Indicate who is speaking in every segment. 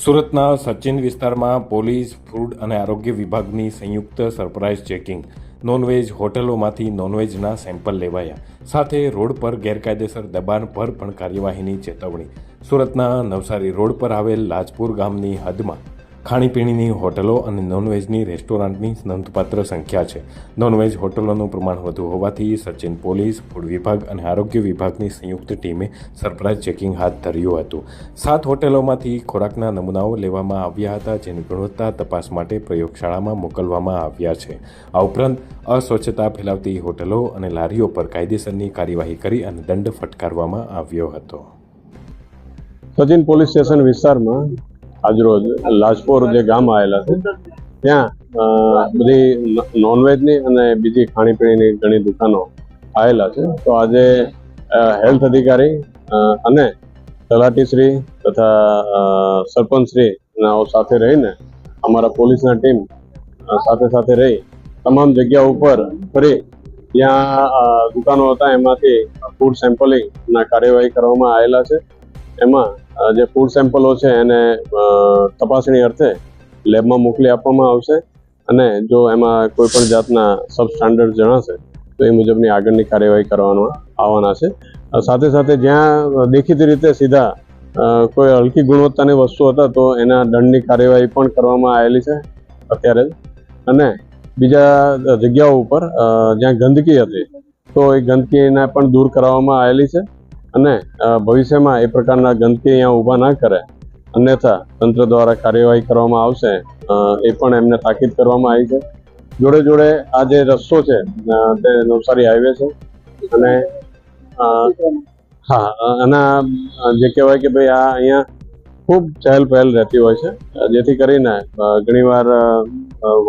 Speaker 1: સુરતના સચિન વિસ્તારમાં police, food અને આરોગ્ય વિભાગની સંયુક્ત સરપ્રાઇઝ ચેકિંગ. નોનવેજ હોટલોમાંથી નોનવેજના સેમ્પલ લેવાયા. સાથે રોડ પર ગેરકાયદેસર દબાણ પર પણ કાર્યવાહીની ચેતવણી. સુરતના નવસારી રોડ પર આવેલ લાજપુર ગામની હદમાં ખાણીપીણીની હોટલો અને નોનવેજની રેસ્ટોરન્ટની નોંધપાત્ર સંખ્યા છે. નોનવેજ હોટલોનું પ્રમાણ વધુ હોવાથી સચિન પોલીસ, ફૂડ વિભાગ અને આરોગ્ય વિભાગની સંયુક્ત ટીમે સરપ્રાઇઝ ચેકિંગ હાથ ધર્યું હતું. 7 હોટેલોમાંથી ખોરાકના નમૂનાઓ લેવામાં આવ્યા હતા, જેની ગુણવત્તા તપાસ માટે પ્રયોગશાળામાં મોકલવામાં આવ્યા છે. આ ઉપરાંત અસ્વચ્છતા ફેલાવતી હોટલો અને લારીઓ પર કાયદેસરની કાર્યવાહી કરી અને દંડ ફટકારવામાં આવ્યો હતો.
Speaker 2: સચિન પોલીસ સ્ટેશન વિસ્તારમાં આજરોજ લાજપોર જે ગામ આવેલા છે ત્યાં બધી નોનવેજની અને બીજી ખાણીપીણીની ઘણી દુકાનો આવેલા છે. તો આજે હેલ્થ અધિકારી અને તલાટીશ્રી તથા સરપંચશ્રી સાથે રહીને અમારા પોલીસના ટીમ સાથે રહી તમામ જગ્યા ઉપર ફરી ત્યાં દુકાનો હતા એમાંથી ફૂડ સેમ્પલિંગના કાર્યવાહી કરવામાં આવેલા છે. એમાં જે ફૂડ સેમ્પલો છે એને તપાસણી અર્થે લેબમાં મોકલી આપવામાં આવશે અને જો એમાં કોઈ પણ જાતના સબસ્ટાન્ડર્ડ જણાશે તો એ મુજબની આગળની કાર્યવાહી કરવામાં આવવાના છે. સાથે જ્યાં દેખીતી રીતે સીધા કોઈ હલકી ગુણવત્તાની વસ્તુ હતા તો એના દંડની કાર્યવાહી પણ કરવામાં આવેલી છે અત્યારે જ. અને બીજા જગ્યાઓ ઉપર જ્યાં ગંદકી હતી તો એ ગંદકીને પણ દૂર કરવામાં આવેલી છે અને ભવિષ્યમાં એ પ્રકારના ગંદકી અહીંયા ઊભા ના કરે અન્યથા તંત્ર દ્વારા કાર્યવાહી કરવામાં આવશે એ પણ એમને તાકીદ કરવામાં આવી છે. જોડે આ જે રસ્તો છે તે નવસારી હાઈવે છે અને આના જે કહેવાય કે ભાઈ આ અહીંયા ખૂબ ચહેલ પહેલ રહેતી હોય છે, જેથી કરીને ઘણીવાર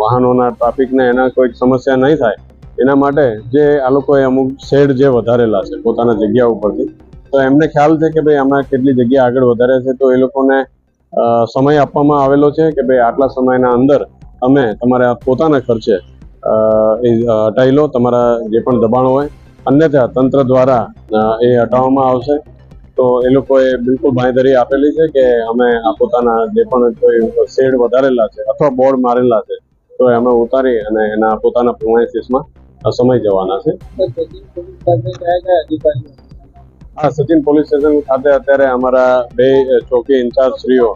Speaker 2: વાહનોના ટ્રાફિકને એના કોઈ સમસ્યા નહીં થાય એના માટે જે આ લોકોએ અમુક શેડ જે વધારેલા છે પોતાના જગ્યા ઉપરથી, તો એમને ખ્યાલ છે કે ભાઈ આમાં કેટલી જગ્યા આગળ વધારે છે તો એ લોકોને સમય આપવામાં આવેલો છે કે ભાઈ આટલા સમયના અંદર તમે તમારા પોતાના ખર્ચે એ હટાવી લો તમારા જે પણ દબાણ હોય, અન્યથા તંત્ર દ્વારા એ હટાવવામાં આવશે. તો એ લોકોએ બિલકુલ બાંયધરી આપેલી છે કે અમે આ પોતાના જે પણ કોઈ શેડ વધારેલા છે અથવા બોર્ડ મારેલા છે તો અમે ઉતારી અને એના પોતાના પ્રોમાઇસીસમાં સમય જવાના છે. હા, સચિન પોલીસ સ્ટેશન ખાતે અત્યારે અમારા 2 ચોકી ઇન્ચાર્જ શ્રીઓ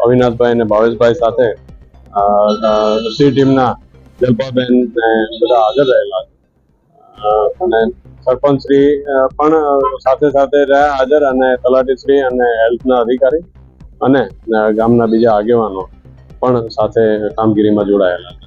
Speaker 2: અવિનાશભાઈ અને ભાવેશભાઈ સાથે સી ટીમના જલ્પાબેન ને બધા હાજર રહેલા છે અને સરપંચશ્રી પણ સાથે રહ્યા હાજર અને તલાટીશ્રી અને હેલ્થના અધિકારી અને ગામના બીજા આગેવાનો પણ સાથે કામગીરીમાં જોડાયેલા છે.